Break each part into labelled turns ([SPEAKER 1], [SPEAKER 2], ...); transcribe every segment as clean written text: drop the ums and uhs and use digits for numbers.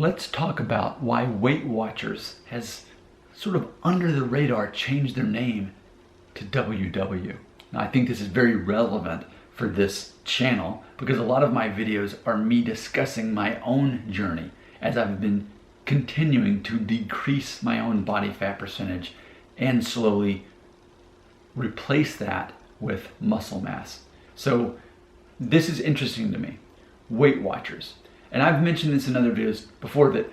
[SPEAKER 1] Let's talk about why Weight Watchers has sort of under the radar changed their name to WW. Now, I think this is very relevant for this channel because a lot of my videos are me discussing my own journey as I've been continuing to decrease my own body fat percentage and slowly replace that with muscle mass. So this is interesting to me. Weight Watchers. And I've mentioned this in other videos before that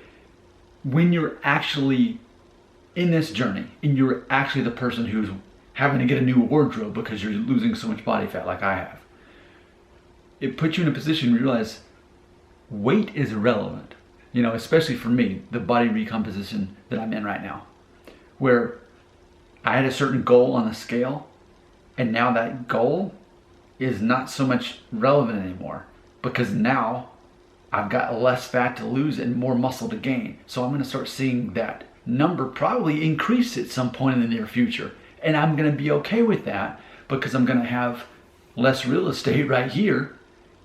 [SPEAKER 1] when you're actually in this journey and you're actually the person who's having to get a new wardrobe because you're losing so much body fat like I have, it puts you in a position where you realize weight is irrelevant. You know, especially for me, the body recomposition that I'm in right now, where I had a certain goal on the scale and now that goal is not so much relevant anymore because now I've got less fat to lose and more muscle to gain. So I'm going to start seeing that number probably increase at some point in the near future. And I'm going to be okay with that because I'm going to have less real estate right here.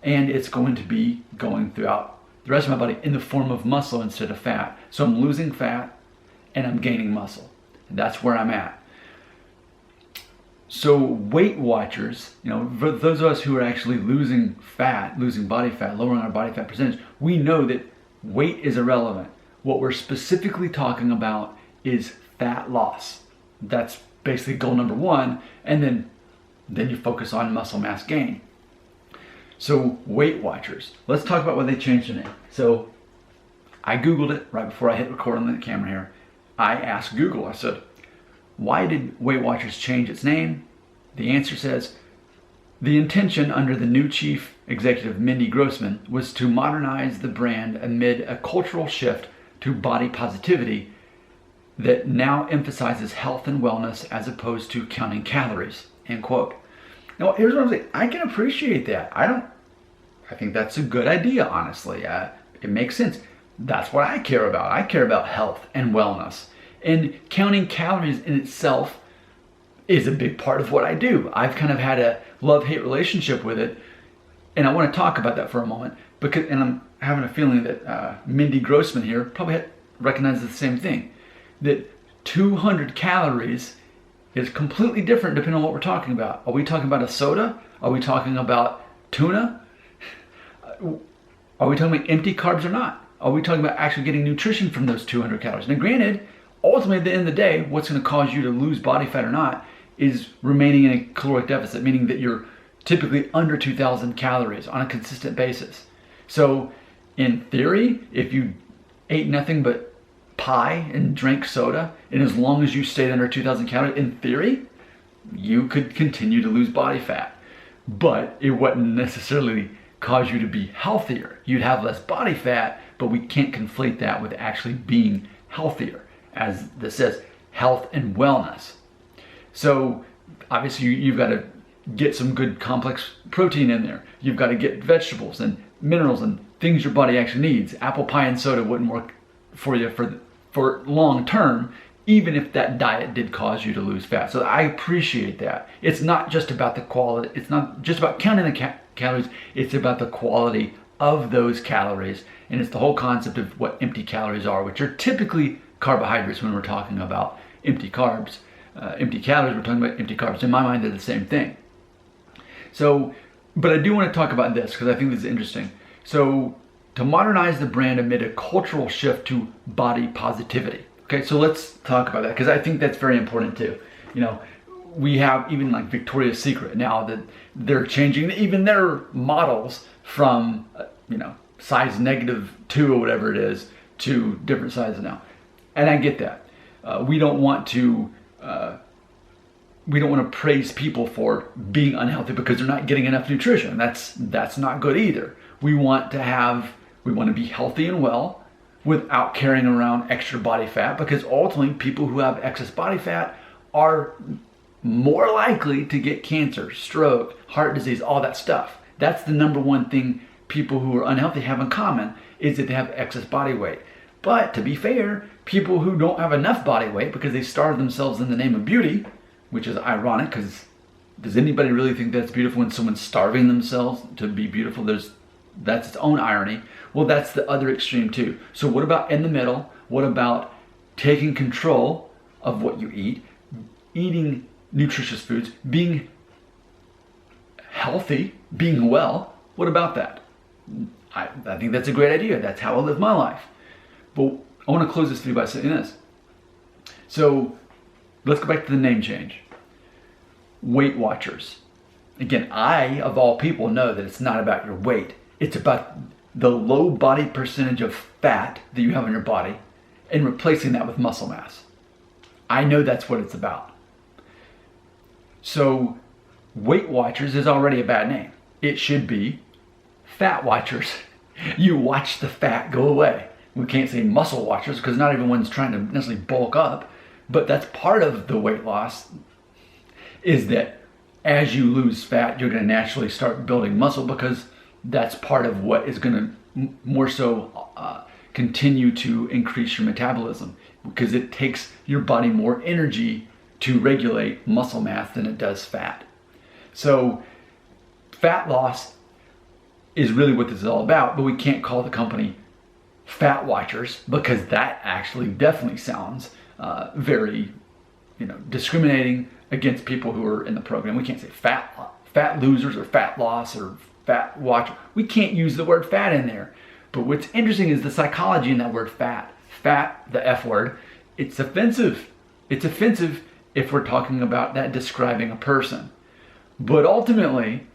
[SPEAKER 1] And it's going to be going throughout the rest of my body in the form of muscle instead of fat. So I'm losing fat and I'm gaining muscle. And that's where I'm at. So Weight Watchers, you know, for those of us who are actually losing fat, losing body fat, lowering our body fat percentage, we know that weight is irrelevant. What we're specifically talking about is fat loss. That's basically goal number one, and then you focus on muscle mass gain. So Weight Watchers, let's talk about why they changed the name. So I Googled it right before I hit record on the camera here. I asked Google, I said, why did Weight Watchers change its name? The answer says, the intention under the new chief executive, Mindy Grossman, was to modernize the brand amid a cultural shift to body positivity that now emphasizes health and wellness as opposed to counting calories, end quote. Now, here's what I'm saying. I can appreciate that. I think that's a good idea, honestly. It makes sense. That's what I care about. I care about health and wellness. And counting calories in itself is a big part of what I do. I've kind of had a love-hate relationship with it. And I want to talk about that for a moment. And I'm having a feeling that Mindy Grossman here probably recognizes the same thing. That 200 calories is completely different depending on what we're talking about. Are we talking about a soda? Are we talking about tuna? Are we talking about empty carbs or not? Are we talking about actually getting nutrition from those 200 calories? Now granted, ultimately at the end of the day, what's going to cause you to lose body fat or not is remaining in a caloric deficit, meaning that you're typically under 2,000 calories on a consistent basis. So in theory, if you ate nothing but pie and drank soda, and as long as you stayed under 2,000 calories, in theory, you could continue to lose body fat. But it wouldn't necessarily cause you to be healthier. You'd have less body fat, but we can't conflate that with actually being healthier, as this says, health and wellness. So obviously you've got to get some good complex protein in there. You've got to get vegetables and minerals and things your body actually needs. Apple pie and soda wouldn't work for you for long term, even if that diet did cause you to lose fat. So I appreciate that. It's not just about the quality. It's not just about counting the calories. It's about the quality of those calories. And it's the whole concept of what empty calories are, which are typically carbohydrates when we're talking about empty carbs. Empty calories, we're talking about empty carbs. In my mind, they're the same thing. So, but I do want to talk about this because I think this is interesting. So, to modernize the brand amid a cultural shift to body positivity. Okay, so let's talk about that because I think that's very important too. You know, we have even like Victoria's Secret now that they're changing even their models from, size -2 or whatever it is to different sizes now. And I get that. We don't want to praise people for being unhealthy because they're not getting enough nutrition. That's not good either. We want to be healthy and well without carrying around extra body fat, because ultimately people who have excess body fat are more likely to get cancer, stroke, heart disease, all that stuff. That's the number one thing people who are unhealthy have in common, is that they have excess body weight. But to be fair, people who don't have enough body weight because they starve themselves in the name of beauty, which is ironic because does anybody really think that's beautiful when someone's starving themselves to be beautiful? That's its own irony. Well, that's the other extreme too. So what about in the middle? What about taking control of what you eat, eating nutritious foods, being healthy, being well? What about that? I think that's a great idea. That's how I live my life. But I want to close this video by saying this. So let's go back to the name change. Weight Watchers. Again, I, of all people, know that it's not about your weight. It's about the low body percentage of fat that you have in your body and replacing that with muscle mass. I know that's what it's about. So Weight Watchers is already a bad name. It should be Fat Watchers. You watch the fat go away. We can't say Muscle Watchers because not everyone's trying to necessarily bulk up, but that's part of the weight loss, is that as you lose fat, you're going to naturally start building muscle because that's part of what is going to more so continue to increase your metabolism, because it takes your body more energy to regulate muscle mass than it does fat. So fat loss is really what this is all about, but we can't call the company Fat Watchers because that actually definitely sounds very, discriminating against people who are in the program. We can't say fat losers or fat loss or fat watcher. We can't use the word fat in there. But what's interesting is the psychology in that word fat. Fat, the F word, it's offensive. It's offensive if we're talking about that describing a person. But ultimately,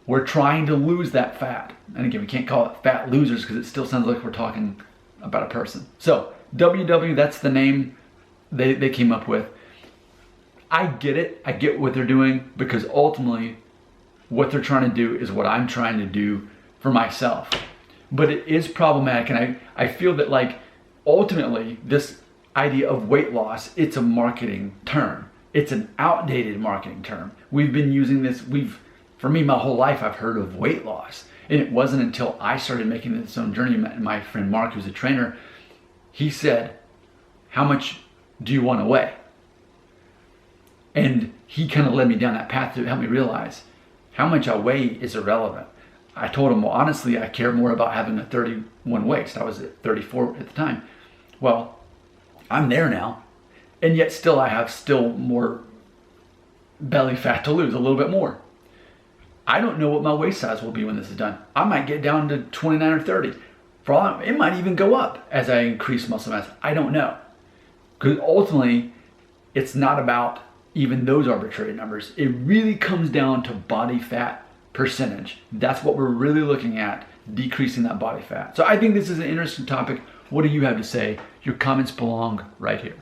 [SPEAKER 1] we're trying to lose that fat. And again, we can't call it fat losers because it still sounds like we're talking about a person. So WW, that's the name they came up with. I get it. I get what they're doing because ultimately what they're trying to do is what I'm trying to do for myself. But it is problematic, and I feel that ultimately this idea of weight loss, it's a marketing term. It's an outdated marketing term. We've been using this, for me, my whole life I've heard of weight loss. And it wasn't until I started making this own journey, my friend Mark, who's a trainer, he said, how much do you want to weigh? And he kind of led me down that path to help me realize how much I weigh is irrelevant. I told him, well, honestly, I care more about having a 31 waist. I was at 34 at the time. Well, I'm there now. And yet still I have more belly fat to lose, a little bit more. I don't know what my waist size will be when this is done. I might get down to 29 or 30. It might even go up as I increase muscle mass. I don't know. Because ultimately, it's not about even those arbitrary numbers. It really comes down to body fat percentage. That's what we're really looking at, decreasing that body fat. So I think this is an interesting topic. What do you have to say? Your comments belong right here.